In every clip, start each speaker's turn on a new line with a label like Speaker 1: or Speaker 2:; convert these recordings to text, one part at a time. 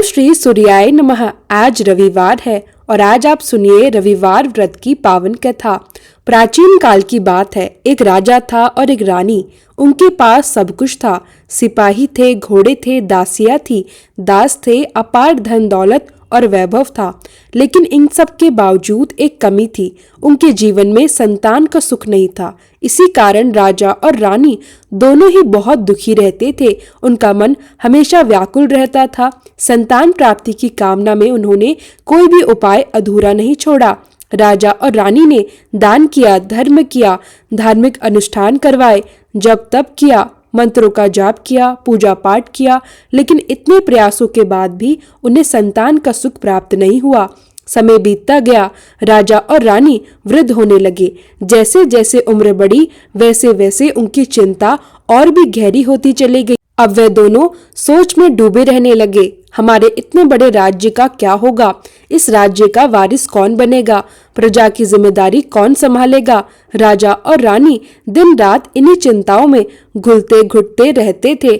Speaker 1: श्री सूर्याय नमः। आज रविवार है और आज आप सुनिए रविवार व्रत की पावन कथा। प्राचीन काल की बात है। एक राजा था और एक रानी। उनके पास सब कुछ था। सिपाही थे, घोड़े थे, दासियां थी, दास थे, अपार धन दौलत और वैभव था। लेकिन इन सब के बावजूद एक कमी थी। उनके जीवन में संतान का सुख नहीं था। इसी कारण राजा और रानी दोनों ही बहुत दुखी रहते थे। उनका मन हमेशा व्याकुल रहता था। संतान प्राप्ति की कामना में उन्होंने कोई भी उपाय अधूरा नहीं छोड़ा। राजा और रानी ने दान किया, धर्म किया, धार्मिक अनुष्ठान करवाए, जप तप किया, मंत्रों का जाप किया, पूजा पाठ किया, लेकिन इतने प्रयासों के बाद भी उन्हें संतान का सुख प्राप्त नहीं हुआ। समय बीतता गया। राजा और रानी वृद्ध होने लगे। जैसे जैसे उम्र बढ़ी वैसे वैसे उनकी चिंता और भी गहरी होती चली गई। अब वे दोनों सोच में डूबे रहने लगे। हमारे इतने बड़े राज्य का क्या होगा? इस राज्य का वारिस कौन बनेगा? प्रजा की जिम्मेदारी कौन संभालेगा? राजा और रानी दिन रात इन्हीं चिंताओं में घुलते घुटते रहते थे।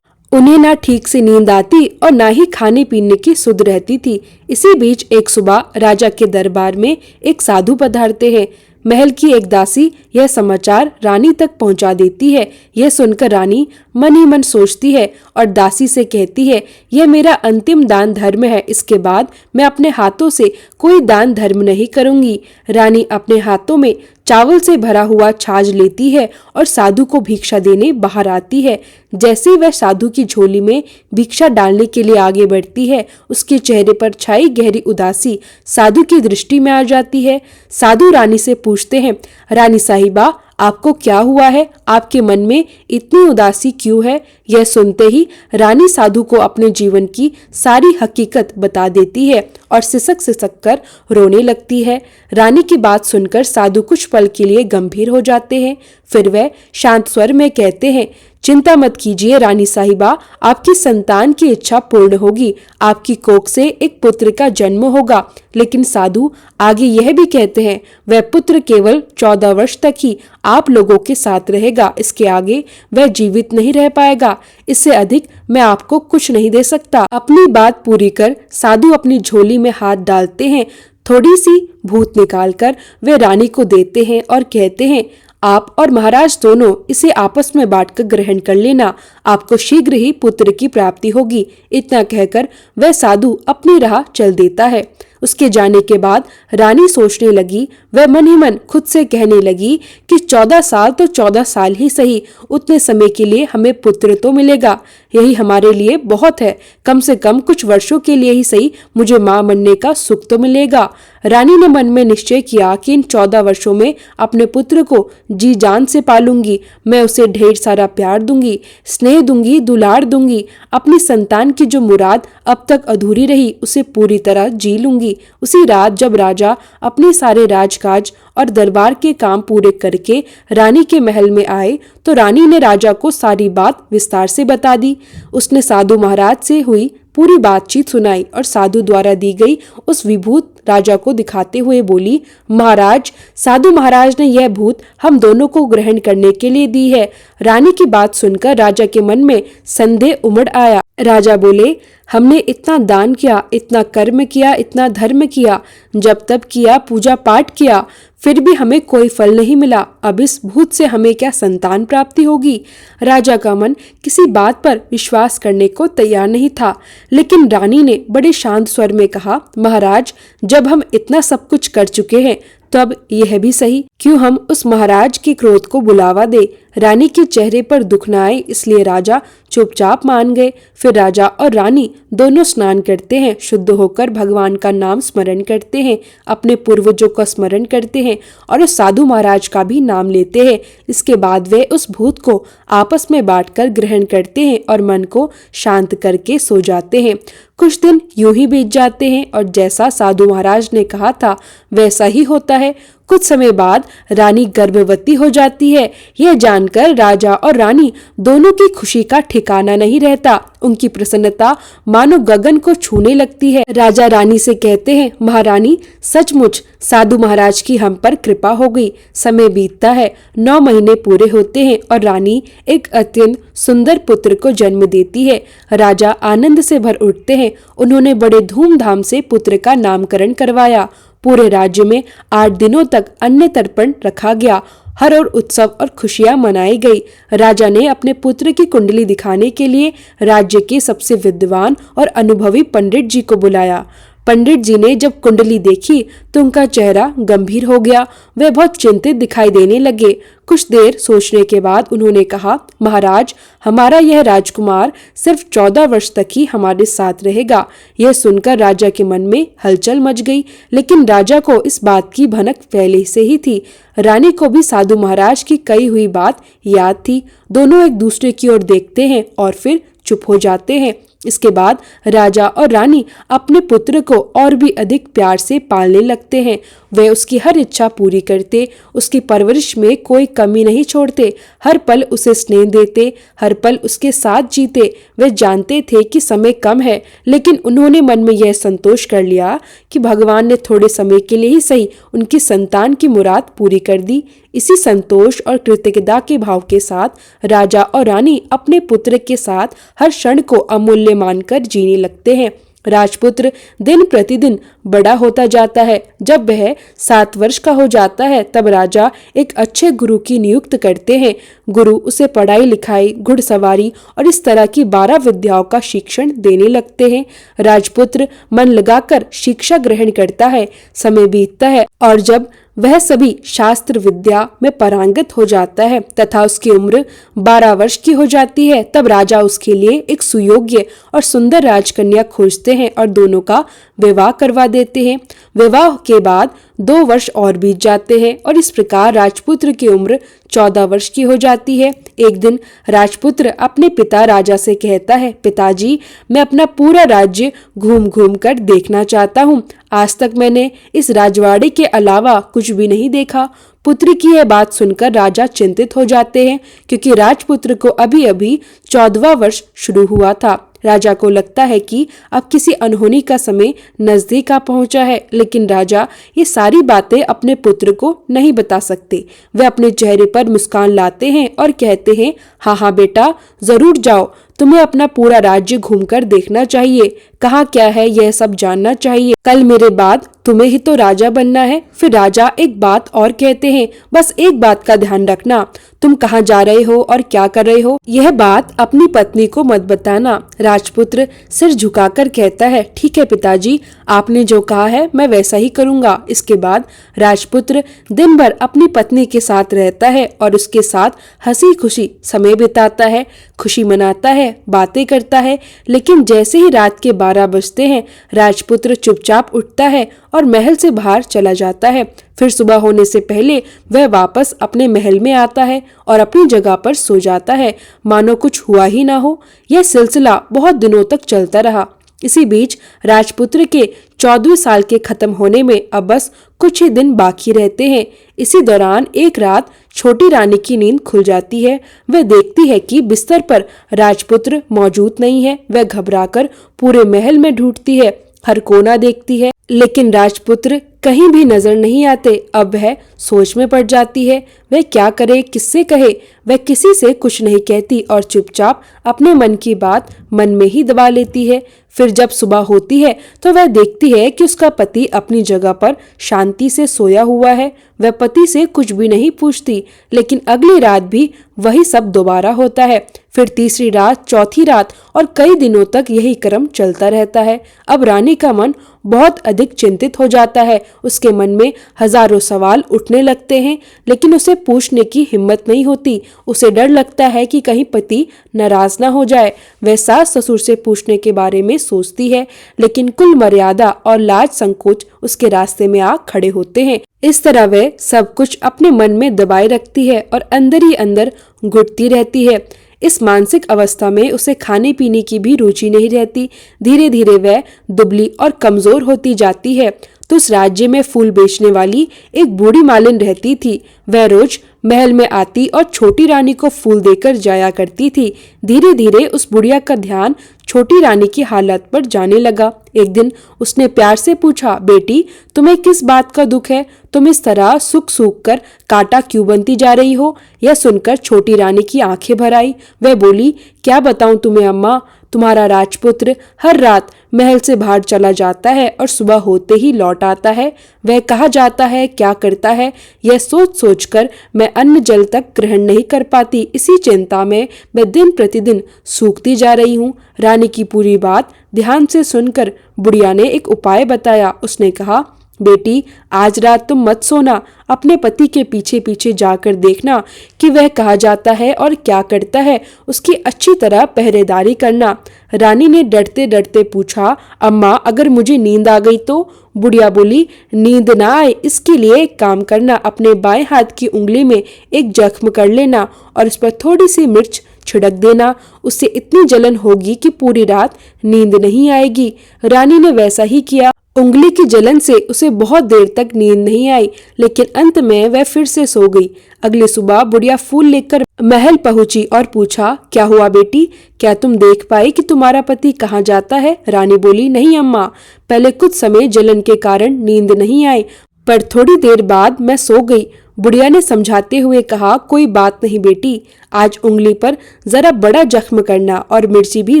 Speaker 1: उन्हें ना ठीक से नींद आती और ना ही खाने पीने की सुध रहती थी। इसी बीच एक सुबह राजा के दरबार में एक साधु पधारते हैं। महल की एक दासी यह समाचार रानी तक पहुंचा देती है। यह सुनकर रानी मन ही मन सोचती है और दासी से कहती है, यह मेरा अंतिम दान धर्म है। इसके बाद मैं अपने हाथों से कोई दान धर्म नहीं करूंगी। रानी अपने हाथों में चावल से भरा हुआ छाछ लेती है और साधु को भिक्षा देने बाहर आती है। जैसे वह साधु की झोली में भिक्षा डालने के लिए आगे बढ़ती है, उसके चेहरे पर छाई गहरी उदासी साधु की दृष्टि में आ जाती है। साधु रानी से पूछते हैं, रानी साहिबा, आपको क्या हुआ है? आपके मन में इतनी उदासी क्यों है? यह सुनते ही रानी साधु को अपने जीवन की सारी हकीकत बता देती है और सिसक सिसक कर रोने लगती है। रानी की बात सुनकर साधु कुछ पल के लिए गंभीर हो जाते हैं। फिर वह शांत स्वर में कहते हैं, चिंता मत कीजिए रानी साहिबा, आपकी संतान की इच्छा पूर्ण होगी। आपकी कोख से एक पुत्र का जन्म होगा। लेकिन साधु आगे यह भी कहते हैं, वह पुत्र केवल 14 वर्ष तक ही आप लोगों के साथ रहेगा। इसके आगे वह जीवित नहीं रह पाएगा। इससे अधिक मैं आपको कुछ नहीं दे सकता। अपनी बात पूरी कर साधु अपनी झोली में हाथ डालते हैं। थोड़ी सी भूत निकालकर वे रानी को देते हैं और कहते हैं, आप और महाराज दोनों इसे आपस में बांटकर ग्रहण कर लेना। आपको शीघ्र ही पुत्र की प्राप्ति होगी। इतना कहकर वह साधु अपनी राह चल देता है। उसके जाने के बाद रानी सोचने लगी, वह मन ही मन खुद से कहने लगी कि 14 साल तो 14 साल ही सही, उतने समय के लिए हमें पुत्र तो मिलेगा। यही हमारे लिए बहुत है। कम से कम कुछ वर्षों के लिए ही सही मुझे मां बनने का सुख तो मिलेगा। रानी ने मन में निश्चय किया कि इन 14 वर्षों में अपने पुत्र को जी जान से पालूंगी। मैं उसे ढेर सारा प्यार दूंगी, स्नेह दूंगी, दुलार दूंगी। अपनी संतान की जो मुराद अब तक अधूरी रही उसे पूरी तरह जी लूंगी। उसी रात जब राजा अपने सारे राजकाज और दरबार के काम पूरे करके रानी के महल में आए तो रानी ने राजा को सारी बात विस्तार से बता दी। उसने साधु महाराज से हुई पूरी बातचीत सुनाई और साधु द्वारा दी गई उस विभूत राजा को दिखाते हुए बोली, महाराज, साधु महाराज ने यह भूत हम दोनों को ग्रहण करने के लिए दी है। रानी की बात सुनकर राजा के मन में संदेह उमड़ आया। राजा बोले, हमने इतना दान किया, इतना कर्म किया, इतना धर्म किया, जब तब किया, पूजा पाठ किया, फिर भी हमें कोई फल नहीं मिला। अब इस भूत से हमें क्या संतान प्राप्ति होगी? राजा का मन किसी बात पर विश्वास करने को तैयार नहीं था। लेकिन रानी ने बड़े शांत स्वर में कहा, महाराज, जब हम इतना सब कुछ कर चुके हैं तब यह भी सही, क्यों हम उस महाराज के क्रोध को बुलावा दे। रानी के चेहरे पर दुख न आए, इसलिए राजा चुपचाप मान गए। फिर राजा और रानी दोनों स्नान करते हैं, शुद्ध होकर भगवान का नाम स्मरण करते हैं, अपने पूर्वजों का स्मरण करते हैं और उस साधु महाराज का भी नाम लेते हैं। इसके बाद वे उस भूत को आपस में बांटकर ग्रहण करते हैं और मन को शांत करके सो जाते हैं। कुछ दिन यूं ही बीत जाते हैं और जैसा साधु महाराज ने कहा था वैसा ही होता है। कुछ समय बाद रानी गर्भवती हो जाती है। यह जानकर राजा और रानी दोनों की खुशी का ठिकाना नहीं रहता। उनकी प्रसन्नता मानो गगन को छूने लगती है। राजा रानी से कहते हैं, महारानी, सचमुच साधु महाराज की हम पर कृपा हो गई। समय बीतता है, 9 महीने पूरे होते हैं और रानी एक अत्यंत सुंदर पुत्र को जन्म देती है। राजा आनंद से भर उठते हैं। उन्होंने बड़े धूमधाम से पुत्र का नामकरण करवाया। पूरे राज्य में 8 दिनों तक अन्न तर्पण रखा गया। हर और उत्सव और खुशियां मनाई गई। राजा ने अपने पुत्र की कुंडली दिखाने के लिए राज्य के सबसे विद्वान और अनुभवी पंडित जी को बुलाया। पंडित जी ने जब कुंडली देखी तो उनका चेहरा गंभीर हो गया। वे बहुत चिंतित दिखाई देने लगे। कुछ देर सोचने के बाद उन्होंने कहा, महाराज, हमारा यह राजकुमार सिर्फ 14 वर्ष तक ही हमारे साथ रहेगा। यह सुनकर राजा के मन में हलचल मच गई, लेकिन राजा को इस बात की भनक पहले से ही थी। रानी को भी साधु महाराज की कही हुई बात याद थी। दोनों एक दूसरे की ओर देखते हैं और फिर चुप हो जाते हैं। इसके बाद राजा और रानी अपने पुत्र को और भी अधिक प्यार से पालने लगते हैं। वे उसकी हर इच्छा पूरी करते, उसकी परवरिश में कोई कमी नहीं छोड़ते, हर पल उसे स्नेह देते, हर पल उसके साथ जीते। वे जानते थे कि समय कम है, लेकिन उन्होंने मन में यह संतोष कर लिया कि भगवान ने थोड़े समय के लिए ही सही उनकी संतान की मुराद पूरी कर दी। इसी संतोष और कृतज्ञता के भाव के साथ राजा और रानी अपने पुत्र के साथ हर क्षण को अमूल्य मानकर जीने लगते हैं। राजपुत्र दिन प्रतिदिन बड़ा होता जाता है। जब वह 7 वर्ष का हो जाता है तब राजा एक अच्छे गुरु की नियुक्त करते हैं। गुरु उसे पढ़ाई लिखाई, घुड़सवारी और इस तरह की 12 विद्याओं का शिक्षण देने लगते हैं। राजपुत्र मन लगाकर शिक्षा ग्रहण करता है। समय बीतता है और जब वह सभी शास्त्र विद्या में पारंगत हो जाता है तथा उसकी उम्र 12 वर्ष की हो जाती है, तब राजा उसके लिए एक सुयोग्य और सुंदर राजकन्या खोजते हैं और दोनों का विवाह करवा देते हैं। विवाह के बाद 2 वर्ष और बीत जाते हैं और इस प्रकार राजपुत्र की उम्र 14 वर्ष की हो जाती है। एक दिन राजपुत्र अपने पिता राजा से कहता है, पिताजी, मैं अपना पूरा राज्य घूम घूम कर देखना चाहता हूँ। आज तक मैंने इस राजवाड़े के अलावा कुछ भी नहीं देखा। पुत्री की यह बात सुनकर राजा चिंतित हो जाते हैं, क्योंकि राजपुत्र को अभी अभी 14वां वर्ष शुरू हुआ था। राजा को लगता है कि अब किसी अनहोनी का समय नजदीक आ पहुंचा है, लेकिन राजा ये सारी बातें अपने पुत्र को नहीं बता सकते। वे अपने चेहरे पर मुस्कान लाते हैं और कहते हैं, हाँ हाँ बेटा, जरूर जाओ, तुम्हें अपना पूरा राज्य घूमकर देखना चाहिए। कहाँ क्या है यह सब जानना चाहिए। कल मेरे बाद तुम्हें ही तो राजा बनना है। फिर राजा एक बात और कहते हैं, बस एक बात का ध्यान रखना, तुम कहाँ जा रहे हो और क्या कर रहे हो, यह बात अपनी पत्नी को मत बताना। राजपुत्र सिर झुकाकर कहता है, ठीक है पिताजी, आपने जो कहा है मैं वैसा ही करूँगा। इसके बाद राजपुत्र दिन भर अपनी पत्नी के साथ रहता है और उसके साथ हंसी खुशी समय बिताता है, खुशी मनाता है, बातें करता है। लेकिन जैसे ही रात के 12 बजते हैं, राजपुत्र चुपचाप उठता है और महल से बाहर चला जाता है। फिर सुबह होने से पहले वह वापस अपने महल में आता है और अपनी जगह पर सो जाता है, मानो कुछ हुआ ही ना हो। यह सिलसिला बहुत दिनों तक चलता रहा। इसी बीच राजपुत्र के 14वें साल के खत्म होने में अब बस कुछ ही दिन बाकी रहते हैं। इसी दौरान एक रात छोटी रानी की नींद खुल जाती है। वह देखती है कि बिस्तर पर राजपुत्र मौजूद नहीं है। वह घबराकर पूरे महल में ढूंढती है, हर कोना देखती है, लेकिन राजपुत्र कहीं भी नजर नहीं आते। अब वह सोच में पड़ जाती है, वह क्या करे, किससे कहे। वह किसी से कुछ नहीं कहती और चुपचाप अपने मन की बात मन में ही दबा लेती है। फिर जब सुबह होती है तो वह देखती है कि उसका पति अपनी जगह पर शांति से सोया हुआ है। वह पति से कुछ भी नहीं पूछती, लेकिन अगली रात भी वही सब दोबारा होता है। फिर तीसरी रात, चौथी रात और कई दिनों तक यही क्रम चलता रहता है। अब रानी का मन बहुत अधिक चिंतित हो जाता है। उसके मन में हजारों सवाल उठने लगते हैं, लेकिन उसे पूछने की हिम्मत नहीं होती। उसे डर लगता है कि कहीं पति नाराज ना हो जाए। वह सास ससुर से पूछने के बारे में सोचती है, लेकिन कुल मर्यादा और लाज संकोच उसके रास्ते में आ खड़े होते हैं। इस तरह वह सब कुछ अपने मन में दबाए रखती है और अंदर ही अंदर घुटती रहती है। इस मानसिक अवस्था में उसे खाने पीने की भी रुचि नहीं रहती। धीरे धीरे वह दुबली और कमजोर होती जाती है। तो उस राज्य में फूल बेचने वाली एक बूढ़ी मालिन रहती थी। वह रोज महल में आती और छोटी रानी को फूल देकर जाया करती थी। धीरे धीरे उस बुढ़िया का ध्यान छोटी रानी की हालत पर जाने लगा। एक दिन उसने प्यार से पूछा, बेटी तुम्हें किस बात का दुख है? तुम इस तरह सूख सूख कर कांटा क्यों बनती जा रही हो? यह सुनकर छोटी रानी की आंखें भर आई। वह बोली, क्या बताऊं तुम्हें अम्मा, तुम्हारा राजपुत्र हर रात महल से बाहर चला जाता है और सुबह होते ही लौट आता है। वह कहाँ जाता है, क्या करता है, यह सोच सोच कर मैं अन्न जल तक ग्रहण नहीं कर पाती। इसी चिंता में मैं दिन प्रतिदिन सूखती जा रही हूँ। रानी की पूरी बात ध्यान से सुनकर बुढ़िया ने एक उपाय बताया। उसने कहा, बेटी आज रात तुम मत सोना, अपने पति के पीछे पीछे जाकर देखना कि वह कहाँ जाता है और क्या करता है। उसकी अच्छी तरह पहरेदारी करना। रानी ने डरते डरते पूछा, अम्मा अगर मुझे नींद आ गई तो? बुढ़िया बोली, नींद ना आए इसके लिए एक काम करना, अपने बाएं हाथ की उंगली में एक जख्म कर लेना और उस पर थोड़ी सी मिर्च छिड़क देना। उससे इतनी जलन होगी कि पूरी रात नींद नहीं आएगी। रानी ने वैसा ही किया। उंगली की जलन से उसे बहुत देर तक नींद नहीं आई, लेकिन अंत में वह फिर से सो गई। अगली सुबह बुढ़िया फूल लेकर महल पहुंची और पूछा, क्या हुआ बेटी, क्या तुम देख पाई कि तुम्हारा पति कहाँ जाता है? रानी बोली, नहीं अम्मा, पहले कुछ समय जलन के कारण नींद नहीं आई, पर थोड़ी देर बाद मैं सो गई। बुढ़िया ने समझाते हुए कहा, कोई बात नहीं बेटी, आज उंगली पर जरा बड़ा जख्म करना और मिर्ची भी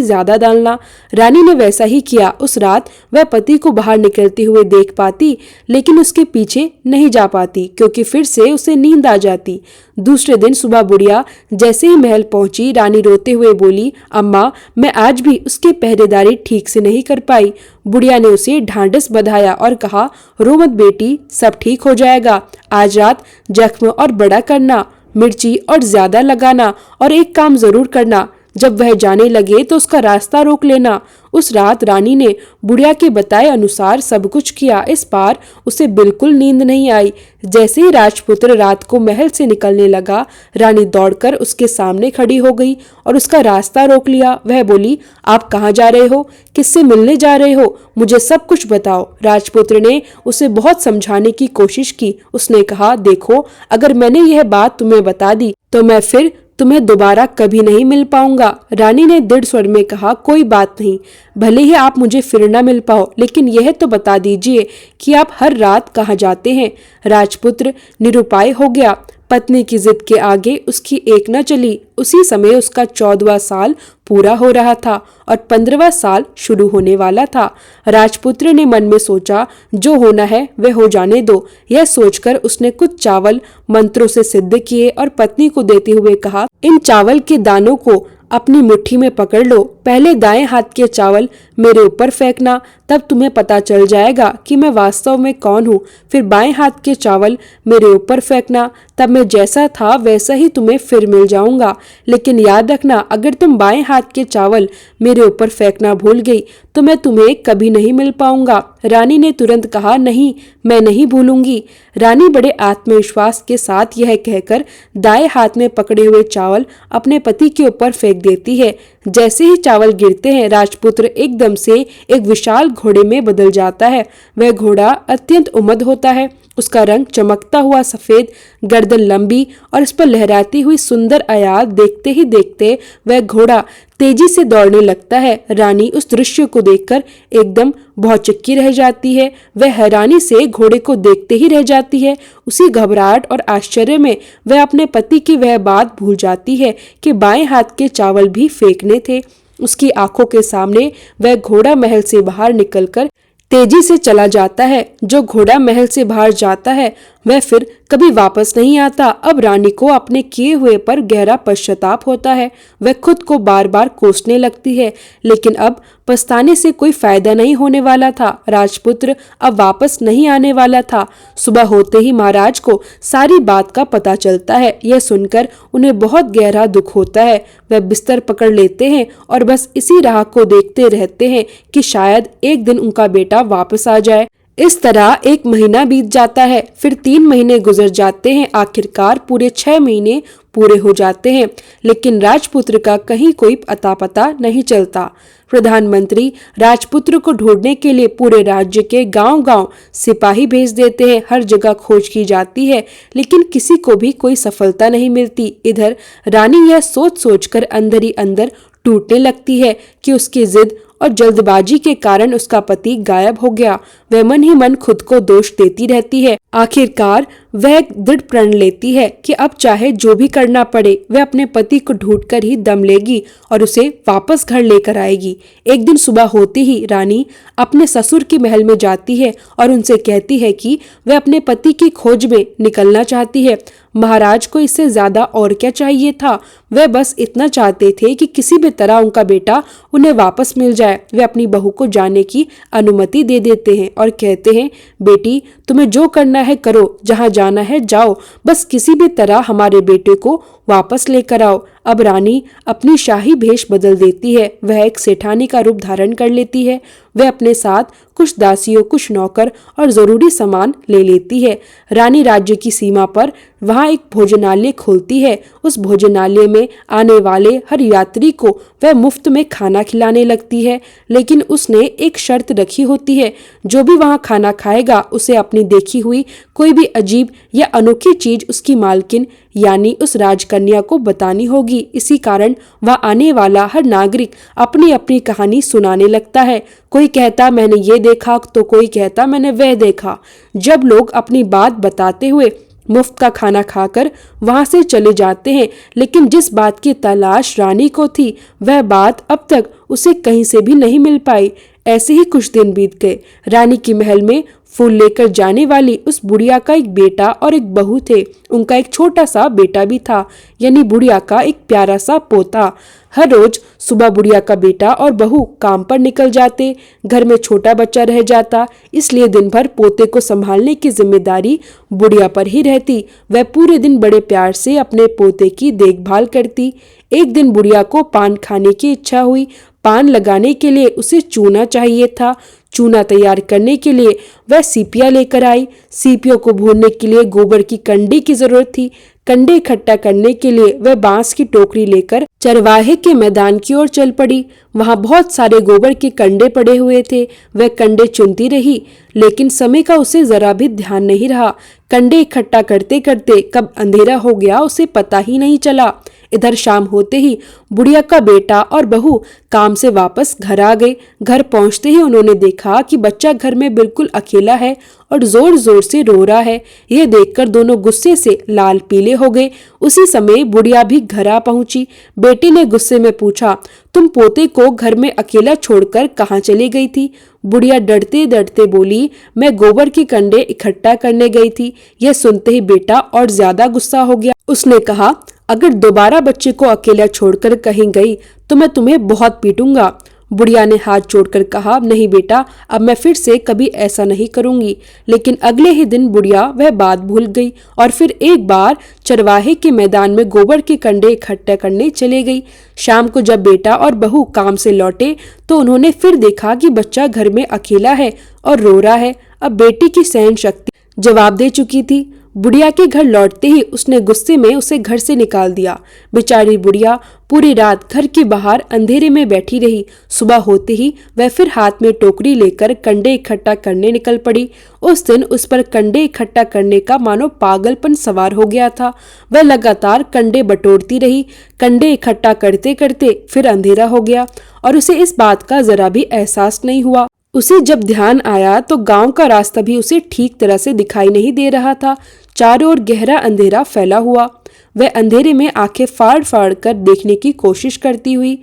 Speaker 1: ज्यादा डालना। रानी ने वैसा ही किया। उस रात वह पति को बाहर निकलते हुए देख पाती, लेकिन उसके पीछे नहीं जा पाती क्योंकि फिर से उसे नींद आ जाती। दूसरे दिन सुबह बुढ़िया जैसे ही महल पहुंची, रानी रोते हुए बोली, अम्मा मैं आज भी उसकी पहरेदारी ठीक से नहीं कर पाई। बुढ़िया ने उसे ढांढस बंधाया और कहा, रो मत बेटी, सब ठीक हो जाएगा। आज रात जख्म और बड़ा करना, मिर्ची और ज्यादा लगाना, और एक काम जरूर करना, जब वह जाने लगे तो उसका रास्ता रोक लेना। उस रात रानी ने बुढ़िया के बताए अनुसार सब कुछ किया। इस बार उसे बिल्कुल नींद नहीं आई। जैसे ही राजपुत्र रात को महल से निकलने लगा, रानी दौड़कर उसके सामने खड़ी हो गई और उसका रास्ता रोक लिया। वह बोली, आप कहाँ जा रहे हो, किससे मिलने जा रहे हो, मुझे सब कुछ बताओ। राजपुत्र ने उसे बहुत समझाने की कोशिश की। उसने कहा, देखो अगर मैंने यह बात तुम्हें बता दी तो मैं फिर तुम्हें दोबारा कभी नहीं मिल पाऊंगा। रानी ने दृढ़ स्वर में कहा, कोई बात नहीं, भले ही आप मुझे फिर न मिल पाओ, लेकिन यह तो बता दीजिए कि आप हर रात कहाँ जाते हैं। राजपुत्र निरुपाय हो गया। पत्नी की जिद के आगे उसकी एक न चली। उसी समय उसका 14वां साल पूरा हो रहा था और 15वां साल शुरू होने वाला था। राजपुत्र ने मन में सोचा, जो होना है वह हो जाने दो। यह सोचकर उसने कुछ चावल मंत्रों से सिद्ध किए और पत्नी को देते हुए कहा, इन चावल के दानों को अपनी मुट्ठी में पकड़ लो। पहले दाएं हाथ के चावल मेरे ऊपर फेंकना, तब तुम्हें पता चल जाएगा कि मैं वास्तव में कौन हूँ। फिर बाएं हाथ के चावल मेरे ऊपर फेंकना, तब मैं जैसा था वैसा ही तुम्हें फिर मिल जाऊंगा। लेकिन याद रखना, अगर तुम बाएं हाथ के चावल मेरे ऊपर फेंकना भूल गई तो मैं तुम्हें कभी नहीं मिल पाऊंगा। रानी ने तुरंत कहा, नहीं, मैं नहीं भूलूंगी। रानी बड़े आत्मविश्वास के साथ यह कहकर दाएं हाथ में पकड़े हुए चावल अपने पति के ऊपर फेंक देती है। जैसे ही चावल गिरते हैं, राजपुत्र एकदम से एक विशाल घोड़े में बदल जाता है। वह घोड़ा अत्यंत उम्मद होता है। उसका रंग चमकता हुआ सफेद, गर्दन लंबी और इस पर लहराती हुई सुंदर आयात। देखते ही देखते वह घोड़ा तेजी से दौड़ने लगता है। रानी उस दृश्य को देखकर एकदम भौचक्की रह जाती है। वह हैरानी से घोड़े को देखते ही रह जाती है। उसी घबराहट और आश्चर्य में वह अपने पति की वह बात भूल जाती है कि बाएं हाथ के चावल भी फेंकने थे। उसकी आंखों के सामने वह घोड़ा महल से बाहर निकलकर तेजी से चला जाता है। जो घोड़ा महल से बाहर जाता है वह फिर कभी वापस नहीं आता। अब रानी को अपने किए हुए पर गहरा पश्चाताप होता है। वह खुद को बार बार कोसने लगती है, लेकिन अब पछताने से कोई फायदा नहीं होने वाला था। राजपुत्र अब वापस नहीं आने वाला था। सुबह होते ही महाराज को सारी बात का पता चलता है। यह सुनकर उन्हें बहुत गहरा दुख होता है। वह बिस्तर पकड़ लेते हैं और बस इसी राह को देखते रहते हैं कि शायद एक दिन उनका बेटा वापस आ जाए। इस तरह 1 महीना बीत जाता है, फिर 3 महीने गुजर जाते हैं। आखिरकार पूरे 6 महीने पूरे हो जाते हैं, लेकिन राजपुत्र का कहीं कोई अता पता नहीं चलता। प्रधानमंत्री राजपुत्र को ढूंढने के लिए पूरे राज्य के गांव-गांव सिपाही भेज देते हैं। हर जगह खोज की जाती है, लेकिन किसी को भी कोई सफलता नहीं मिलती। इधर रानी यह सोच सोचकर अंदर ही अंदर टूटने लगती है कि उसकी जिद और जल्दबाजी के कारण उसका पति गायब हो गया। वह मन ही मन खुद को दोष देती रहती है। आखिरकार वह दृढ़ प्रण लेती है कि अब चाहे जो भी करना पड़े, वह अपने पति को ढूंढकर ही दम लेगी और उसे वापस घर लेकर आएगी। एक दिन सुबह होते ही रानी अपने ससुर के महल में जाती है और उनसे कहती है कि वह अपने पति की खोज में निकलना चाहती है। महाराज को इससे ज्यादा और क्या चाहिए था। वह बस इतना चाहते थे कि किसी भी तरह उनका बेटा उन्हें वापस मिल जाए। वे अपनी बहू को जाने की अनुमति दे देते हैं और कहते हैं, बेटी तुम्हें जो करना है करो, जहाँ जाना है जाओ, बस किसी भी तरह हमारे बेटे को वापस लेकर आओ। अब रानी अपनी शाही भेष बदल देती है। वह एक सेठानी का रूप धारण कर लेती है। वह अपने साथ कुछ दासियों, कुछ नौकर और जरूरी सामान ले लेती है। रानी राज्य की सीमा पर वहां एक भोजनालय खोलती है। उस भोजनालय में आने वाले हर यात्री को वह मुफ्त में खाना खिलाने लगती है, लेकिन उसने एक शर्त रखी होती है, जो भी वहां खाना खाएगा उसे अपनी देखी हुई कोई भी अजीब या अनोखी चीज उसकी मालकिन यानी उस राजकन्या को बतानी होगी। इसी कारण वह आने वाला हर नागरिक अपनी अपनी कहानी सुनाने लगता है। कोई कहता मैंने ये देखा, तो कोई कहता मैंने वह देखा। जब लोग अपनी बात बताते हुए मुफ्त का खाना खाकर वहां से चले जाते हैं, लेकिन जिस बात की तलाश रानी को थी वह बात अब तक उसे कहीं से भी नहीं मिल पाई। ऐसे ही कुछ दिन बीत गए। रानी की महल में फूल लेकर जाने वाली उस बुढ़िया का एक बेटा और एक बहू थे। उनका एक छोटा सा बेटा भी था, यानी बुढ़िया का एक प्यारा सा पोता। हर रोज सुबह बुढ़िया का बेटा और बहू काम पर निकल जाते। घर में छोटा बच्चा रह जाता, इसलिए दिन भर पोते को संभालने की जिम्मेदारी बुढ़िया पर ही रहती। वह पूरे दिन बड़े प्यार से अपने पोते की देखभाल करती। एक दिन बुढ़िया को पान खाने की इच्छा हुई। पान लगाने के लिए उसे चूना चाहिए था। चूना तैयार करने के लिए वह सीपियां लेकर आई। सीपियों को भूनने के लिए गोबर की कंडी की जरूरत थी। कंडे इकट्ठा करने के लिए वह बांस की टोकरी लेकर चरवाहे के मैदान की ओर चल पड़ी। वहां बहुत सारे गोबर के कंडे पड़े हुए थे। वह कंडे चुनती रही, लेकिन समय का उसे जरा भी ध्यान नहीं रहा। कंडे इकट्ठा करते करते कब अंधेरा हो गया उसे पता ही नहीं चला। इधर शाम होते ही बुढ़िया का बेटा और बहू काम से वापस घर आ गए। घर पहुंचते ही उन्होंने देखा कि बच्चा घर में बिल्कुल अकेला है और जोर जोर से रो रहा है। यह देखकर दोनों गुस्से से लाल पीले हो गए। उसी समय बुढ़िया भी घर आ पहुंची। बेटे ने गुस्से में पूछा, तुम पोते को घर में अकेला छोड़कर कहाँ चली गई थी? बुढ़िया डरते डरते बोली, मैं गोबर के कंडे इकट्ठा करने गई थी। यह सुनते ही बेटा और ज्यादा गुस्सा हो गया। उसने कहा, अगर दोबारा बच्चे को अकेला छोड़कर कहीं गई तो मैं तुम्हें बहुत पीटूंगा। बुढ़िया ने हाथ जोड़कर कहा, नहीं बेटा, अब मैं फिर से कभी ऐसा नहीं करूंगी। लेकिन अगले ही दिन बुढ़िया वह बात भूल गई और फिर एक बार चरवाहे के मैदान में गोबर के कंडे इकट्ठा करने चले गई। शाम को जब बेटा और बहू काम से लौटे तो उन्होंने फिर देखा कि बच्चा घर में अकेला है और रो रहा है। अब बेटी की सहन शक्ति जवाब दे चुकी थी। बुढ़िया के घर लौटते ही उसने गुस्से में उसे घर से निकाल दिया। बेचारी बुढ़िया पूरी रात घर के बाहर अंधेरे में बैठी रही। सुबह होते ही वह फिर हाथ में टोकरी लेकर कंडे इकट्ठा करने निकल पड़ी। उस दिन उस पर कंडे इकट्ठा करने का मानो पागलपन सवार हो गया था। वह लगातार कंडे बटोरती रही। कंडे इकट्ठा करते करते फिर अंधेरा हो गया और उसे इस बात का जरा भी एहसास नहीं हुआ। उसे जब ध्यान आया तो गांव का रास्ता भी उसे ठीक तरह से दिखाई नहीं दे रहा था। चारों ओर गहरा अंधेरा फैला हुआ। वह अंधेरे में आंखें फाड़ फाड़ कर देखने की कोशिश करती हुई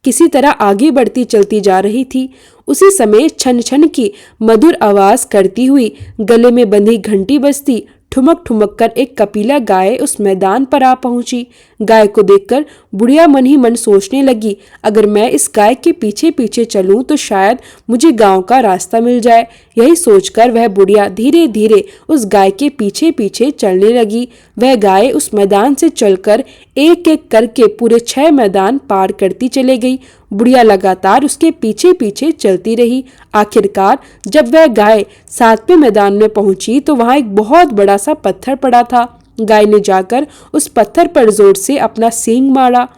Speaker 1: किसी तरह आगे बढ़ती चलती जा रही थी। उसी समय छन छन की मधुर आवाज करती हुई गले में बंधी घंटी बजती। ठुमक ठुमक कर एक कपिला गाय उस मैदान पर आ पहुंची। गाय को देखकर बुढ़िया मन ही मन सोचने लगी, अगर मैं इस गाय के पीछे पीछे चलूं तो शायद मुझे गांव का रास्ता मिल जाए। यही सोचकर वह बुढ़िया धीरे धीरे उस गाय के पीछे पीछे चलने लगी। वह गाय उस मैदान से चलकर एक एक करके पूरे 6 मैदान पार करती चले गई। बुढ़िया लगातार उसके पीछे पीछे चलती रही। आखिरकार जब वह गाय 7वें मैदान में पहुंची तो वहां एक बहुत बड़ा सा पत्थर पड़ा था। गाय ने जाकर उस पत्थर पर जोर से अपना सींग मारा।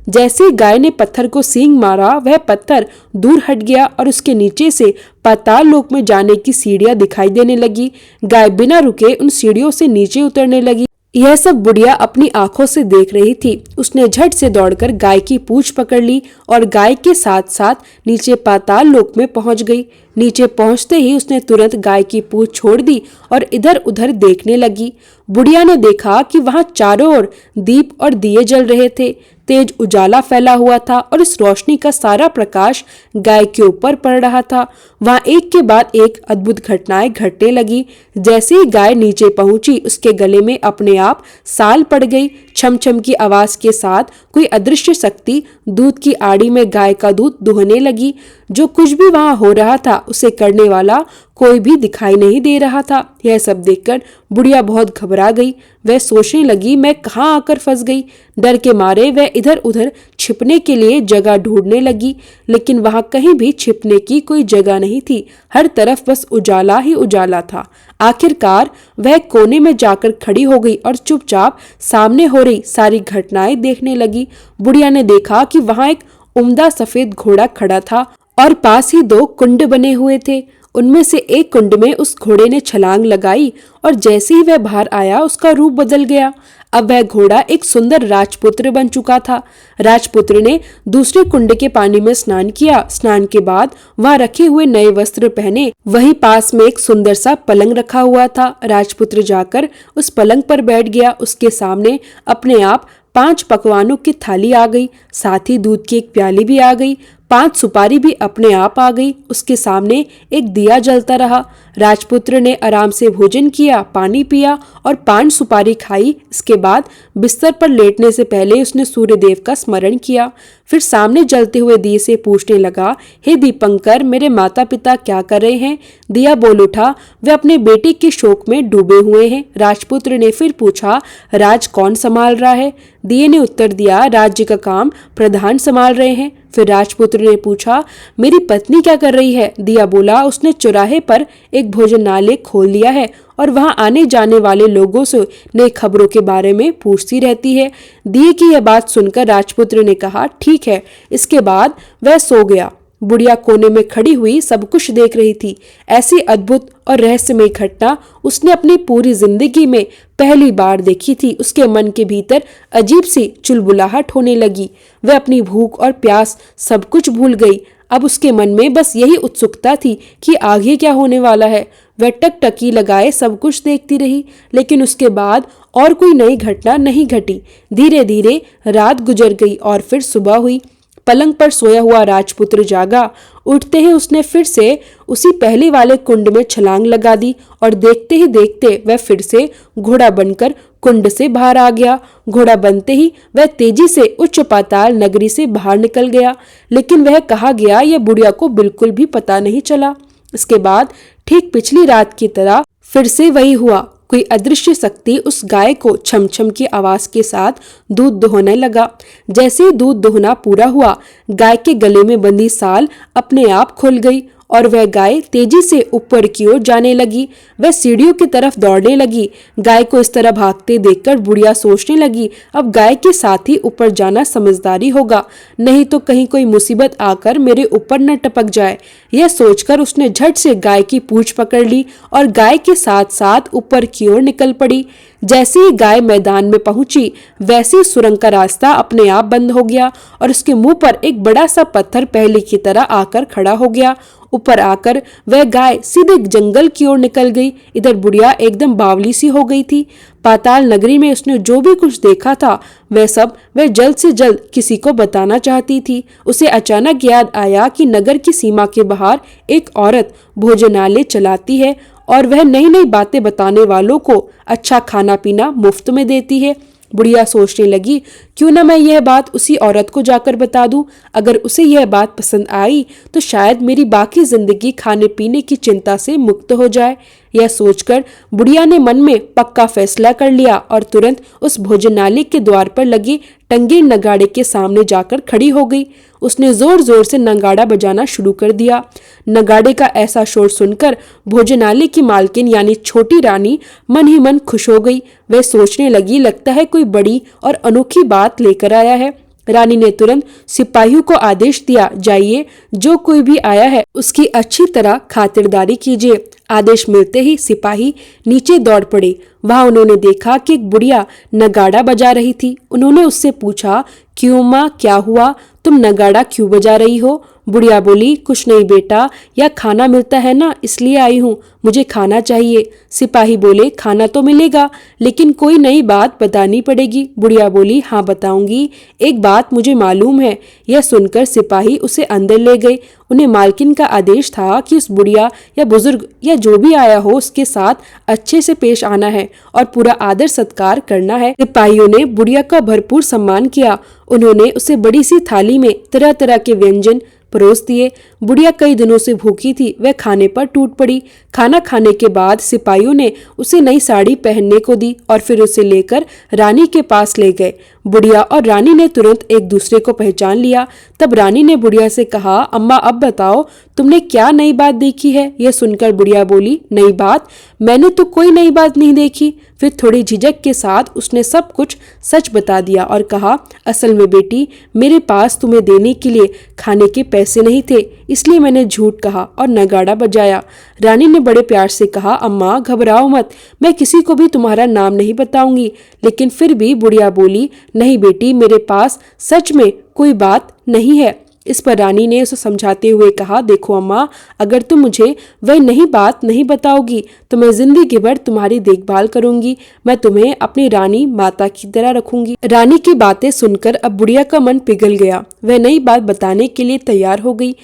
Speaker 1: जैसे गाय ने पत्थर को सींग मारा, वह पत्थर दूर हट गया और उसके नीचे से पाताल लोक में जाने की सीढ़ियां दिखाई देने लगी। गाय बिना रुके उन सीढ़ियों से नीचे उतरने लगी। यह सब बुढ़िया अपनी आंखों से देख रही थी। उसने झट से दौड़कर गाय की पूंछ पकड़ ली और गाय के साथ साथ नीचे पाताल लोक में पहुंच गई। नीचे पहुंचते ही उसने तुरंत गाय की पूंछ छोड़ दी और इधर उधर देखने लगी। बुढ़िया ने देखा कि वहां चारों ओर दीप और दिए जल रहे थे। तेज उजाला फैला हुआ था और इस रोशनी का सारा प्रकाश गाय के ऊपर पड़ रहा था। वहां एक के बाद एक अद्भुत घटनाएं घटने लगी। जैसे ही गाय नीचे पहुंची, उसके गले में अपने आप साल पड़ गई। छम छम की आवाज के साथ कोई अदृश्य शक्ति दूध की आड़ी में गाय का दूध दुहने लगी। जो कुछ भी वहां हो रहा था, उसे करने वाला कोई भी दिखाई नहीं दे रहा था। यह सब देखकर बुढ़िया बहुत घबरा गई। वह सोचने लगी, मैं कहाँ आकर फंस गई। डर के मारे वह इधर उधर छिपने के लिए जगह ढूंढने लगी, लेकिन वहां कहीं भी छिपने की कोई जगह नहीं थी। हर तरफ बस उजाला ही उजाला था। आखिरकार वह कोने में जाकर खड़ी हो गई और चुपचाप सामने हो रही सारी घटनाएं देखने लगी। बुढ़िया ने देखा कि वहां एक उम्दा सफेद घोड़ा खड़ा था और पास ही दो कुंड बने हुए थे। उनमें से एक कुंड में उस घोड़े ने छलांग लगाई और जैसे ही वह बाहर आया, उसका रूप बदल गया। अब वह घोड़ा एक सुंदर राजपुत्र बन चुका था। राजपुत्र ने दूसरे कुंड के पानी में स्नान किया। स्नान के बाद वहां रखे हुए नए वस्त्र पहने। वहीं पास में एक सुंदर सा पलंग रखा हुआ था। राजपुत्र जाकर उस पलंग पर बैठ गया। उसके सामने अपने आप 5 पकवानों की थाली आ गई। साथ ही दूध की एक प्याली भी आ गई। 5 सुपारी भी अपने आप आ गई। उसके सामने एक दिया जलता रहा। राजपुत्र ने आराम से भोजन किया, पानी पिया और 5 सुपारी खाई। इसके बाद बिस्तर पर लेटने से पहले उसने सूर्यदेव का स्मरण किया। फिर सामने जलते हुए दिए से पूछने लगा, हे दीपंकर, मेरे माता पिता क्या कर रहे हैं? दिया बोल उठा, वे अपने बेटे के शोक में डूबे हुए हैं। राजपुत्र ने फिर पूछा, राज कौन संभाल रहा है? दिए ने उत्तर दिया, राज्य का काम प्रधान संभाल रहे हैं। फिर राजपुत्र ने पूछा, मेरी पत्नी क्या कर रही है? दिया बोला, उसने चौराहे पर एक भोजनालय खोल लिया है और वहां आने जाने वाले लोगों से नई खबरों के बारे में पूछती रहती है। दिए की यह बात सुनकर राजपुत्र ने कहा, ठीक है। इसके बाद वह सो गया। बुढ़िया कोने में खड़ी हुई सब कुछ देख रही थी। ऐसी अद्भुत और रहस्यमय घटना उसने अपनी पूरी जिंदगी में पहली बार देखी थी। उसके मन के भीतर अजीब सी चुलबुलाहट होने लगी। वह अपनी भूख और प्यास सब कुछ भूल गई। अब उसके मन में बस यही उत्सुकता थी कि आगे क्या होने वाला है। वह टकटकी लगाए सब कुछ देखती रही, लेकिन उसके बाद और कोई नई घटना नहीं घटी। धीरे धीरे रात गुजर गई और फिर सुबह हुई। पलंग पर सोया हुआ राजपुत्र जागा। उठते ही उसने फिर से उसी पहले वाले कुंड में छलांग लगा दी और देखते ही देखते वह फिर से घोड़ा बनकर कुंड से बाहर आ गया। घोड़ा बनते ही वह तेजी से उच्च पाताल नगरी से बाहर निकल गया, लेकिन वह कहाँ गया यह बुढ़िया को बिल्कुल भी पता नहीं चला। इसके बाद ठीक पिछली रात की तरह फिर से वही हुआ। कोई अदृश्य शक्ति उस गाय को छम छम की आवाज के साथ दूध दोहने लगा। जैसे ही दूध दोहना पूरा हुआ, गाय के गले में बंधी साल अपने आप खुल गई और वह गाय तेजी से ऊपर की ओर जाने लगी। वह सीढ़ियों की तरफ दौड़ने लगी। गाय को इस तरह भागते देखकर बुढ़िया सोचने लगी, अब गाय के साथ ही ऊपर जाना समझदारी होगा, नहीं तो कहीं कोई मुसीबत आकर मेरे ऊपर न टपक जाए। यह सोचकर उसने झट से गाय की पूंछ पकड़ ली और गाय के साथ साथ ऊपर की ओर निकल पड़ी। जैसे ही गाय मैदान में पहुंची, वैसे ही सुरंग का रास्ता अपने आप बंद हो गया और उसके मुंह पर एक बड़ा सा पत्थर पहले की तरह आकर खड़ा हो गया। ऊपर आकर वह गाय सीधे जंगल की ओर निकल गई। इधर बुढ़िया एकदम बावली सी हो गई थी। पाताल नगरी में उसने जो भी कुछ देखा था वह सब वह जल्द से जल्द किसी को बताना चाहती थी। उसे अचानक याद आया कि नगर की सीमा के बाहर एक औरत भोजनालय चलाती है और वह नई नई बातें बताने वालों को अच्छा खाना पीना मुफ्त में देती है। बुढ़िया सोचने लगी, क्यों न मैं यह बात उसी औरत को जाकर बता दूं। अगर उसे यह बात पसंद आई तो शायद मेरी बाकी जिंदगी खाने पीने की चिंता से मुक्त हो जाए। यह सोचकर बुढ़िया ने मन में पक्का फैसला कर लिया और तुरंत उस भोजनालय के द्वार पर लगे टंगे नगाड़े के सामने जाकर खड़ी हो गई। उसने जोर जोर से नगाड़ा बजाना शुरू कर दिया। नगाड़े का ऐसा शोर सुनकर भोजनालय की मालकिन यानी छोटी रानी मन ही मन खुश हो गई। वह सोचने लगी, लगता है कोई बड़ी और अनोखी बात लेकर आया है। रानी ने तुरंत सिपाहियों को आदेश दिया, जाइए, जो कोई भी आया है उसकी अच्छी तरह खातिरदारी कीजिए। आदेश मिलते ही सिपाही नीचे दौड़ पड़े। वहां उन्होंने देखा कि एक बुढ़िया नगाड़ा बजा रही थी। उन्होंने उससे पूछा, क्यों माँ, क्या हुआ, तुम नगाड़ा क्यों बजा रही हो? बुढ़िया बोली, कुछ नहीं बेटा, यह खाना मिलता है ना, इसलिए आई हूँ, मुझे खाना चाहिए। सिपाही बोले, खाना तो मिलेगा, लेकिन कोई नई बात बतानी पड़ेगी। बुढ़िया बोली, हाँ बताऊंगी, एक बात मुझे मालूम है। यह सुनकर सिपाही उसे अंदर ले गए। उन्हें मालकिन का आदेश था कि उस बुढ़िया या बुजुर्ग या जो भी आया हो उसके साथ अच्छे से पेश आना है और पूरा आदर सत्कार करना है। सिपाहियों ने बुढ़िया का भरपूर सम्मान किया। उन्होंने उसे बड़ी सी थाली में तरह तरह के व्यंजन परोस दिए। बुढ़िया कई दिनों से भूखी थी, वह खाने पर टूट पड़ी। खाना खाने के बाद सिपाहियों ने उसे नई साड़ी पहनने को दी और फिर उसे लेकर रानी के पास ले गए। बुढ़िया और रानी ने तुरंत एक दूसरे को पहचान लिया। तब रानी ने बुढ़िया से कहा, अम्मा अब बताओ, तुमने क्या नई बात देखी है? यह सुनकर बुढ़िया बोली, नई बात? मैंने तो कोई नई बात नहीं देखी। फिर थोड़ी झिझक के साथ उसने सब कुछ सच बता दिया और कहा, असल में बेटी, मेरे पास तुम्हें देने के लिए खाने के पैसे नहीं थे, इसलिए मैंने झूठ कहा और नगाड़ा बजाया। रानी ने बड़े प्यार से कहा, अम्मा घबराओ मत, मैं किसी को भी तुम्हारा नाम नहीं बताऊंगी। लेकिन फिर भी बुढ़िया बोली, नहीं बेटी, मेरे पास सच में कोई बात नहीं है। इस पर रानी ने उसे समझाते हुए कहा, देखो अम्मा, अगर तुम मुझे वह नई बात नहीं बताओगी तो मैं जिंदगी भर तुम्हारी देखभाल करूंगी। मैं तुम्हें अपनी रानी माता की तरह रखूंगी। रानी की बातें सुनकर अब बुढ़िया का मन पिघल गया। वह नई बात बताने के लिए तैयार हो गई।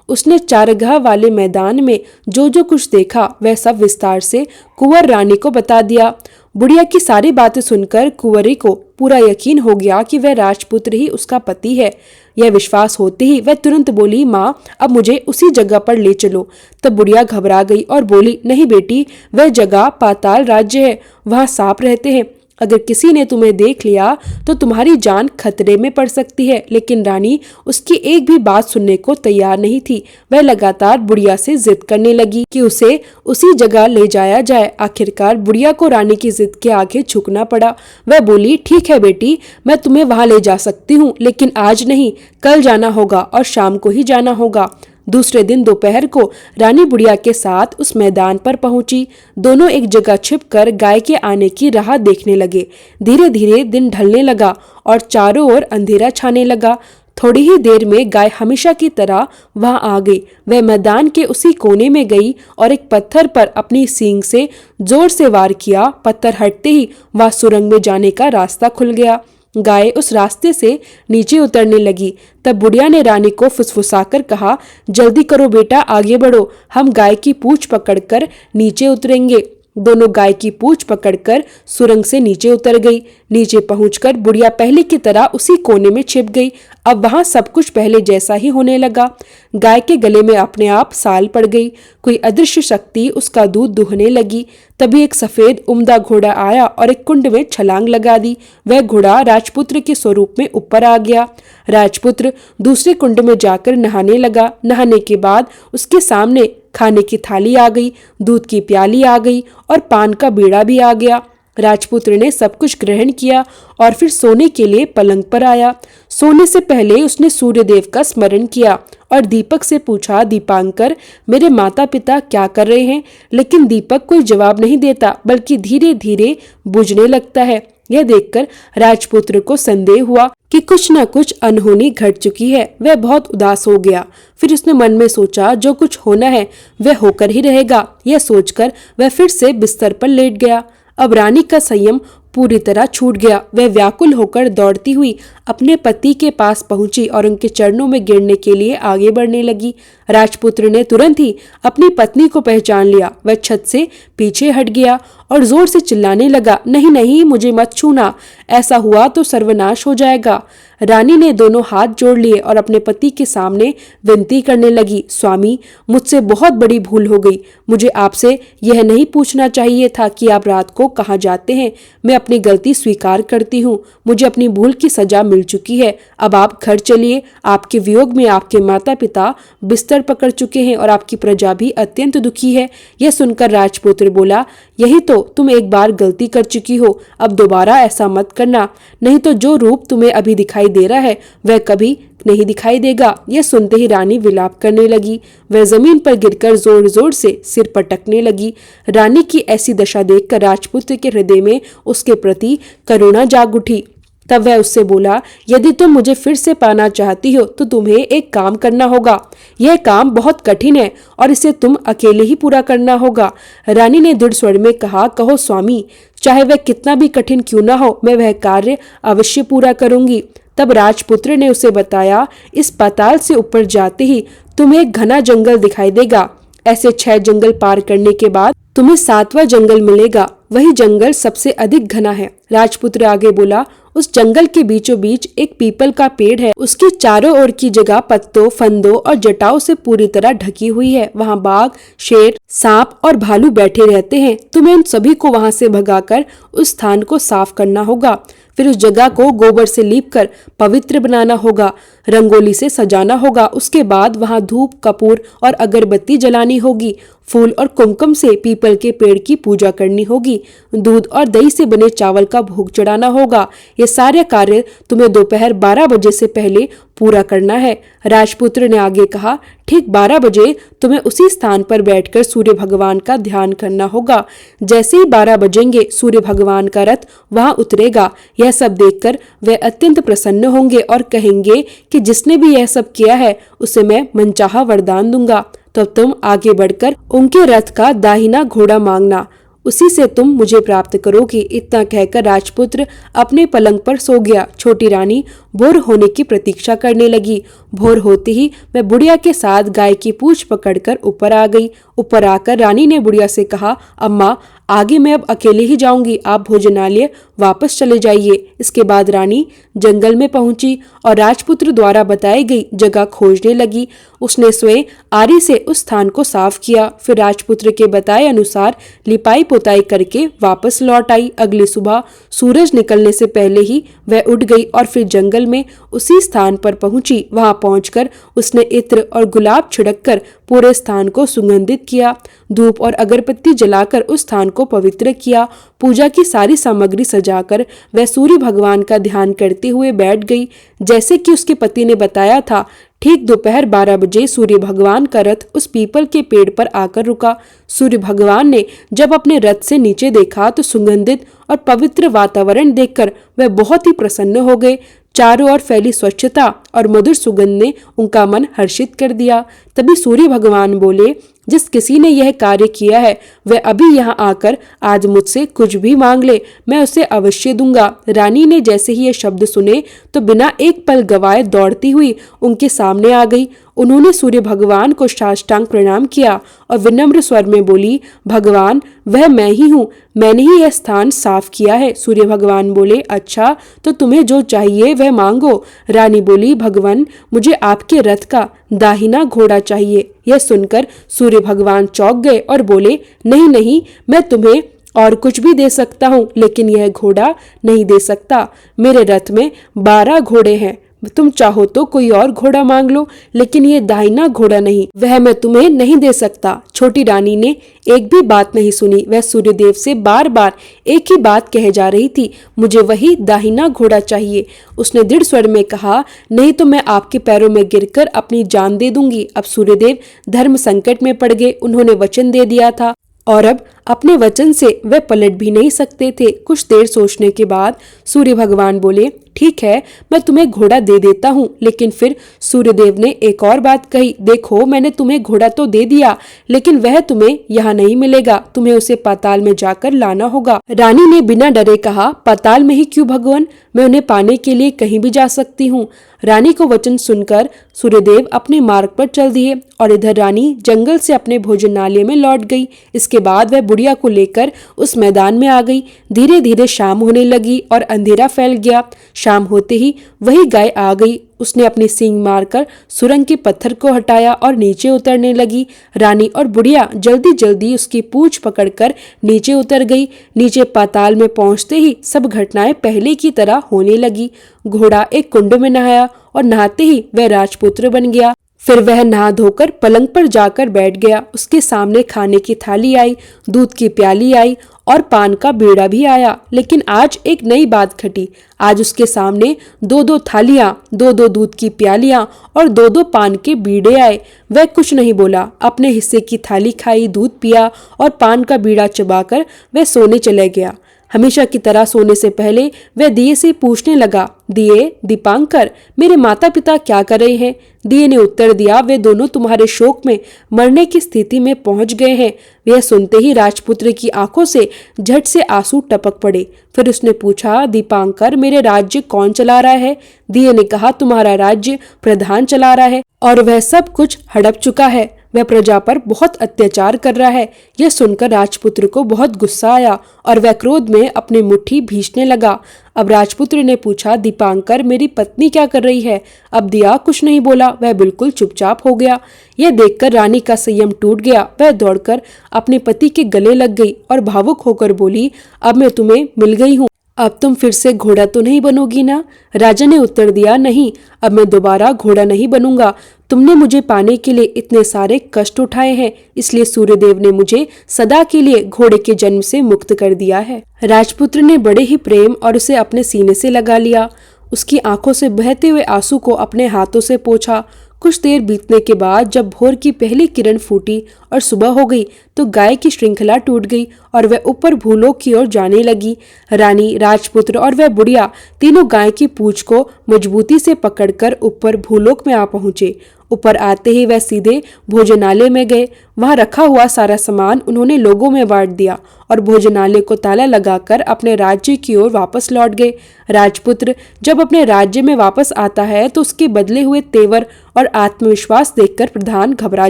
Speaker 1: उसने चारगाह वाले मैदान में जो जो कुछ देखा वह सब विस्तार से कुंवर रानी को बता दिया। बुढ़िया की सारी बातें सुनकर कुंवरी को पूरा यकीन हो गया कि वह राजपुत्र ही उसका पति है। यह विश्वास होते ही वह तुरंत बोली, माँ अब मुझे उसी जगह पर ले चलो। तब बुढ़िया घबरा गई और बोली, नहीं बेटी, वह जगह पाताल राज्य है, वहाँ सांप रहते हैं, अगर किसी ने तुम्हें देख लिया तो तुम्हारी जान खतरे में पड़ सकती है। लेकिन रानी उसकी एक भी बात सुनने को तैयार नहीं थी। वह लगातार बुढ़िया से जिद करने लगी कि उसे उसी जगह ले जाया जाए। आखिरकार बुढ़िया को रानी की जिद के आगे झुकना पड़ा। वह बोली, ठीक है बेटी, मैं तुम्हें वहां ले जा सकती हूँ, लेकिन आज नहीं, कल जाना होगा और शाम को ही जाना होगा। दूसरे दिन दोपहर को रानी बुढ़िया के साथ उस मैदान पर पहुंची। दोनों एक जगह छिपकर गाय के आने की राह देखने लगे। धीरे धीरे दिन ढलने लगा और चारों ओर अंधेरा छाने लगा। थोड़ी ही देर में गाय हमेशा की तरह वहां आ गई। वह मैदान के उसी कोने में गई और एक पत्थर पर अपनी सींग से जोर से वार किया। पत्थर हटते ही वहां सुरंग में जाने का रास्ता खुल गया। गाय उस रास्ते से नीचे उतरने लगी। तब बुढ़िया ने रानी को फुसफुसाकर कहा, जल्दी करो बेटा, आगे बढ़ो, हम गाय की पूंछ पकड़कर नीचे उतरेंगे। दोनों गाय की पूंछ पकड़कर सुरंग से नीचे उतर गई। नीचे पहुंचकर बुढ़िया पहले की तरह उसी कोने में छिप गई। अब वहां सब कुछ पहले जैसा ही होने लगा। गाय के गले में अपने आप साल पड़ गई। कोई अदृश्य शक्ति उसका दूध दुहने लगी। तभी एक सफेद उम्दा घोड़ा आया और एक कुंड में छलांग लगा दी। वह घोड़ा राजपुत्र के स्वरूप में ऊपर आ गया। राजपुत्र दूसरे कुंड में जाकर नहाने लगा। नहाने के बाद उसके सामने खाने की थाली आ गई, दूध की प्याली आ गई और पान का बीड़ा भी आ गया। राजपुत्र ने सब कुछ ग्रहण किया और फिर सोने के लिए पलंग पर आया। सोने से पहले उसने सूर्यदेव का स्मरण किया और दीपक से पूछा, दीपांकर, मेरे माता पिता क्या कर रहे हैं? लेकिन दीपक कोई जवाब नहीं देता, बल्कि धीरे धीरे बुझने लगता है। यह देखकर राजपुत्र को संदेह हुआ कि कुछ न कुछ अनहोनी घट चुकी है। वह बहुत उदास हो गया। फिर उसने मन में सोचा, जो कुछ होना है वह होकर ही रहेगा। यह सोचकर वह फिर से बिस्तर पर लेट गया। अब रानी का संयम पूरी तरह छूट गया। वह व्याकुल होकर दौड़ती हुई अपने पति के पास पहुंची और उनके चरणों में गिरने के लिए आगे बढ़ने लगी। राजपुत्र ने तुरंत ही अपनी पत्नी को पहचान लिया। वह छत से पीछे हट गया और जोर से चिल्लाने लगा, नहीं नहीं, मुझे मत छूना, ऐसा हुआ तो सर्वनाश हो जाएगा। रानी ने दोनों हाथ जोड़ लिए और अपने पति के सामने विनती करने लगी, स्वामी, मुझसे बहुत बड़ी भूल हो गई। मुझे आपसे यह नहीं पूछना चाहिए था कि आप रात को कहाँ जाते हैं। मैं अपनी गलती स्वीकार करती हूँ। मुझे अपनी भूल की सजा मिल चुकी है। अब आप घर चलिए। आपके वियोग में आपके माता पिता बिस्तर पकड़ चुके हैं और आपकी प्रजा भी अत्यंत दुखी है। यह सुनकर राजपुत्र बोला, यही तो, तुम एक बार गलती कर चुकी हो, अब दोबारा ऐसा मत करना, नहीं तो जो रूप तुम्हें अभी दिखाई दे रहा है वह कभी नहीं दिखाई देगा। यह सुनते ही रानी विलाप करने लगी। वह जमीन पर गिरकर जोर जोर से सिर पटकने लगी। रानी की ऐसी दशा देखकर राजपुत्र के हृदय में उसके प्रति करुणा जाग उठी। तब वह उससे बोला, यदि तुम मुझे फिर से पाना चाहती हो तो तुम्हें एक काम करना होगा। यह काम बहुत कठिन है और इसे तुम अकेले ही पूरा करना होगा। रानी ने दृढ़ स्वर में कहा, कहो स्वामी, चाहे वह कितना भी कठिन क्यों ना हो, मैं वह कार्य अवश्य पूरा करूंगी। तब राजपुत्र ने उसे बताया, इस पाताल से ऊपर जाते ही तुम्हें एक घना जंगल दिखाई देगा। ऐसे 6 जंगल पार करने के बाद तुम्हें 7वां जंगल मिलेगा। वही जंगल सबसे अधिक घना है। राजपुत्र आगे बोला, उस जंगल के बीचों बीच एक पीपल का पेड़ है। उसकी चारों ओर की जगह पत्तों, फंदों और जटाओं से पूरी तरह ढकी हुई है। वहाँ बाघ, शेर, सांप और भालू बैठे रहते हैं। तुम्हें उन सभी को वहाँ से भगाकर उस स्थान को साफ करना होगा। फिर उस जगह को गोबर से लीपकर पवित्र बनाना होगा, रंगोली से सजाना होगा। उसके बाद वहाँ धूप, कपूर और अगरबत्ती जलानी होगी। फूल और कुमकुम से पीपल के पेड़ की पूजा करनी होगी। दूध और दही से बने चावल का भोग चढ़ाना होगा। ये सारे कार्य तुम्हें दोपहर 12 बजे से पहले पूरा करना है। राजपुत्र ने आगे कहा, ठीक 12 बजे तुम्हें उसी स्थान पर बैठकर सूर्य भगवान का ध्यान करना होगा। जैसे ही 12 बजेंगे सूर्य भगवान का रथ वहां उतरेगा। यह सब देखकर वे अत्यंत प्रसन्न होंगे और कहेंगे कि जिसने भी यह सब किया है उसे मैं मनचाहा वरदान दूंगा। तब तुम आगे बढ़कर उनके रथ का दाहिना घोड़ा मांगना, उसी से तुम मुझे प्राप्त करोगे। इतना कहकर राजपुत्र अपने पलंग पर सो गया। छोटी रानी भोर होने की प्रतीक्षा करने लगी। भोर होते ही मैं बुढ़िया के साथ गाय की पूंछ पकड़कर ऊपर आ गई। ऊपर आकर रानी ने बुढ़िया से कहा, अम्मा, आगे मैं अब अकेले ही जाऊंगी, आप भोजनालय वापस चले जाइए। इसके बाद रानी जंगल में पहुंची और राजपुत्र द्वारा बताई गई जगह खोजने लगी। उसने स्वयं आरी से उस स्थान को साफ किया। फिर राजपुत्र के बताए अनुसार लिपाई पुताई करके वापस लौट आई। अगली सुबह सूरज निकलने से पहले ही वह उठ गई और फिर जंगल में उसी स्थान पर पहुंची। वहां पहुंचकर उसने इत्र और गुलाब छिड़ककर पूरे स्थान को सुगंधित किया। धूप और अगरबत्ती जलाकर उस स्थान को पवित्र किया। पूजा की सारी सामग्री सजाकर वह सूर्य भगवान का ध्यान करते हुए बैठ गई। जैसे कि उसके पति ने बताया था, ठीक दोपहर 12 बजे सूर्य भगवान का रथ उस पीपल के पेड़ पर आकर रुका। सूर्य भगवान ने जब अपने रथ से नीचे देखा तो सुगंधित और पवित्र वातावरण देखकर वह बहुत ही प्रसन्न हो गए। चारों ओर फैली स्वच्छता और मधुर सुगंध ने उनका मन हर्षित कर दिया। तभी सूर्य भगवान बोले, जिस किसी ने यह कार्य किया है वह अभी यहाँ आकर आज मुझसे कुछ भी मांग ले, मैं उसे अवश्य दूंगा। रानी ने जैसे ही ये शब्द सुने तो बिना एक पल गवाए दौड़ती हुई उनके सामने आ गई। उन्होंने सूर्य भगवान को साष्टांग प्रणाम किया और विनम्र स्वर में बोली, भगवान, वह मैं ही हूँ, मैंने ही यह स्थान साफ किया है। सूर्य भगवान बोले, अच्छा, तो तुम्हें जो चाहिए वह मांगो। रानी बोली, भगवान, मुझे आपके रथ का दाहिना घोड़ा चाहिए। यह सुनकर सूर्य भगवान चौंक गए और बोले, नहीं नहीं, मैं तुम्हें और कुछ भी दे सकता हूँ, लेकिन यह घोड़ा नहीं दे सकता। मेरे रथ में 12 घोड़े हैं, तुम चाहो तो कोई और घोड़ा मांग लो, लेकिन ये दाहिना घोड़ा नहीं, वह मैं तुम्हें नहीं दे सकता। छोटी रानी ने एक भी बात नहीं सुनी। वह सूर्यदेव से बार बार एक ही बात कहे जा रही थी, मुझे वही दाहिना घोड़ा चाहिए। उसने दृढ़ स्वर में कहा, नहीं तो मैं आपके पैरों में गिरकर अपनी जान दे दूंगी। अब सूर्यदेव धर्म संकट में पड़ गए। उन्होंने वचन दे दिया था और अब अपने वचन से वे पलट भी नहीं सकते थे। कुछ देर सोचने के बाद सूर्य भगवान बोले, ठीक है, मैं तुम्हें घोड़ा दे देता हूँ। लेकिन फिर सूर्यदेव ने एक और बात कही, देखो, मैंने तुम्हें घोड़ा तो दे दिया, लेकिन वह तुम्हें यहाँ नहीं मिलेगा, तुम्हें उसे पाताल में जाकर लाना होगा। रानी ने बिना डरे कहा, पाताल में ही क्यों भगवान, मैं उन्हें पाने के लिए कहीं भी जा सकती हूँ। रानी को वचन सुनकर सूर्यदेव अपने मार्ग पर चल दिए और इधर रानी जंगल से अपने भोजनालय में लौट गई। इसके बाद वह बुढ़िया को लेकर उस मैदान में आ गई। धीरे धीरे शाम होने लगी और अंधेरा फैल गया। शाम होते ही वही गाय आ गई। उसने अपनी सींग मारकर सुरंग के पत्थर को हटाया और नीचे उतरने लगी। रानी और बुढ़िया जल्दी जल्दी उसकी पूंछ पकड़कर नीचे उतर गई। नीचे पाताल में पहुंचते ही सब घटनाएं पहले की तरह होने लगी। घोड़ा एक कुंड में नहाया और नहाते ही वह राजपुत्र बन गया। फिर वह नहा धोकर पलंग पर जाकर बैठ गया। उसके सामने खाने की थाली आई, दूध की प्याली आई और पान का बीड़ा भी आया। लेकिन आज एक नई बात घटी। आज उसके सामने दो दो थालियां, दो दो दूध की प्यालियां और दो दो पान के बीड़े आए। वह कुछ नहीं बोला, अपने हिस्से की थाली खाई, दूध पिया और पान का बीड़ा चबाकर वह सोने चले गया। हमेशा की तरह सोने से पहले वह दिए से पूछने लगा, दिए, दीपांकर, मेरे माता पिता क्या कर रहे हैं? दिए ने उत्तर दिया, वे दोनों तुम्हारे शोक में मरने की स्थिति में पहुंच गए हैं। यह सुनते ही राजपुत्र की आंखों से झट से आंसू टपक पड़े। फिर उसने पूछा, दीपांकर, मेरे राज्य कौन चला रहा है? दिए ने कहा, तुम्हारा राज्य प्रधान चला रहा है और वह सब कुछ हड़प चुका है। वह प्रजा पर बहुत अत्याचार कर रहा है। यह सुनकर राजपुत्र को बहुत गुस्सा आया और वह क्रोध में अपनी मुट्ठी भींचने लगा। अब राजपुत्र ने पूछा, दीपांकर, मेरी पत्नी क्या कर रही है? अब दिया कुछ नहीं बोला, वह बिल्कुल चुपचाप हो गया। यह देखकर रानी का संयम टूट गया। वह दौड़कर अपने पति के गले लग गई और भावुक होकर बोली, अब मैं तुम्हें मिल गई हूँ, अब तुम फिर से घोड़ा तो नहीं बनोगी ना? राजा ने उत्तर दिया, नहीं, अब मैं दोबारा घोड़ा नहीं बनूंगा। तुमने मुझे पाने के लिए इतने सारे कष्ट उठाए हैं, इसलिए सूर्यदेव ने मुझे सदा के लिए घोड़े के जन्म से मुक्त कर दिया है। राजपुत्र ने बड़े ही प्रेम और उसे अपने सीने से लगा लिया। उसकी आंखों से बहते हुए आंसू को अपने हाथों से पोंछा। कुछ देर बीतने के बाद जब भोर की पहली किरण फूटी और सुबह हो गई तो गाय की श्रृंखला टूट गई और वह ऊपर भूलोक की ओर जाने लगी। रानी, राजपुत्र और वह बुढ़िया तीनों गाय की पूंछ को मजबूती से पकड़कर ऊपर भूलोक में आ पहुंचे। ऊपर आते ही वह सीधे भोजनालय में गए। वहां रखा हुआ सारा सामान उन्होंने लोगों में बांट दिया और भोजनालय को ताला लगाकर अपने राज्य की ओर वापस लौट गए। राजपुत्र जब अपने राज्य में वापस आता है तो उसके बदले हुए तेवर और आत्मविश्वास देखकर प्रधान घबरा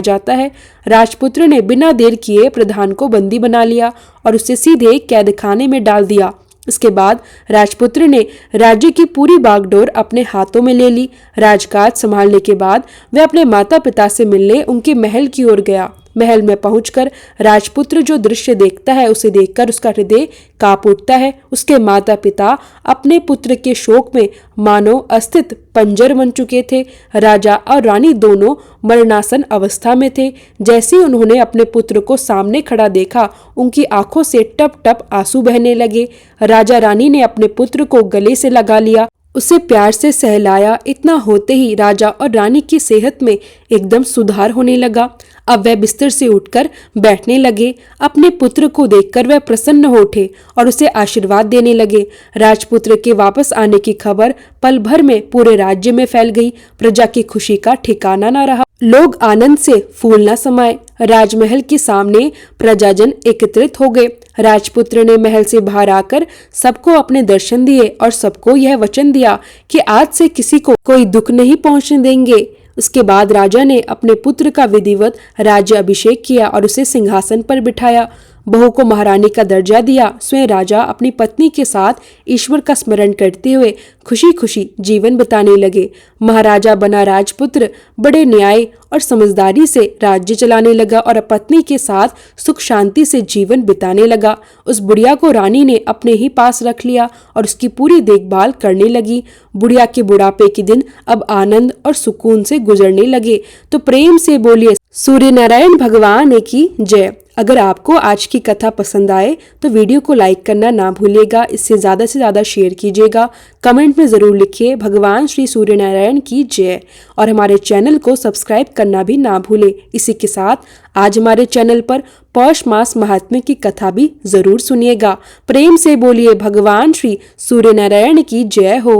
Speaker 1: जाता है। राजपुत्र ने बिना देर किए प्रधान को बंदी बना लिया और उसे सीधे कैदखाने में डाल दिया। इसके बाद राजपुत्र ने राज्य की पूरी बागडोर अपने हाथों में ले ली। राजकाज संभालने के बाद वह अपने माता पिता से मिलने उनके महल की ओर गया। महल में पहुंचकर राजपुत्र जो दृश्य देखता है उसे देखकर उसका हृदय कांप उठता है। उसके माता पिता अपने पुत्र के शोक में मानो अस्थित पंजर बन चुके थे। राजा और रानी दोनों मरणासन अवस्था में थे। जैसे ही उन्होंने अपने पुत्र को सामने खड़ा देखा, उनकी आंखों से टप टप आंसू बहने लगे। राजा रानी ने अपने पुत्र को गले से लगा लिया, उसे प्यार से सहलाया। इतना होते ही राजा और रानी की सेहत में एकदम सुधार होने लगा। अब वह बिस्तर से उठकर बैठने लगे। अपने पुत्र को देखकर वह प्रसन्न हो उठे और उसे आशीर्वाद देने लगे। राजपुत्र के वापस आने की खबर पल भर में पूरे राज्य में फैल गई। प्रजा की खुशी का ठिकाना न रहा। लोग आनंद से फूल न समाये। राजमहल के सामने प्रजाजन एकत्रित हो गए। राजपुत्र ने महल से बाहर आकर सबको अपने दर्शन दिए और सबको यह वचन दिया कि आज से किसी को कोई दुख नहीं पहुंचने देंगे। उसके बाद राजा ने अपने पुत्र का विधिवत राज्य अभिषेक किया और उसे सिंहासन पर बिठाया। बहू को महारानी का दर्जा दिया। स्वयं राजा अपनी पत्नी के साथ ईश्वर का स्मरण करते हुए खुशी खुशी जीवन बिताने लगे। महाराजा बना राजपुत्र बड़े न्याय और समझदारी से राज्य चलाने लगा और पत्नी के साथ सुख शांति से जीवन बिताने लगा। उस बुढ़िया को रानी ने अपने ही पास रख लिया और उसकी पूरी देखभाल करने लगी। बुढ़िया के बुढ़ापे के दिन अब आनंद और सुकून से गुजरने लगे। तो प्रेम से बोलिए सूर्य नारायण भगवान की जय। अगर आपको आज की कथा पसंद आए तो वीडियो को लाइक करना ना भूलिएगा। इससे ज़्यादा से ज़्यादा शेयर कीजिएगा। कमेंट में ज़रूर लिखिए भगवान श्री सूर्य नारायण की जय और हमारे चैनल को सब्सक्राइब करना भी ना भूलें। इसी के साथ आज हमारे चैनल पर पौष मास महात्म्य की कथा भी ज़रूर सुनिएगा। प्रेम से बोलिए भगवान श्री सूर्य नारायण की जय हो।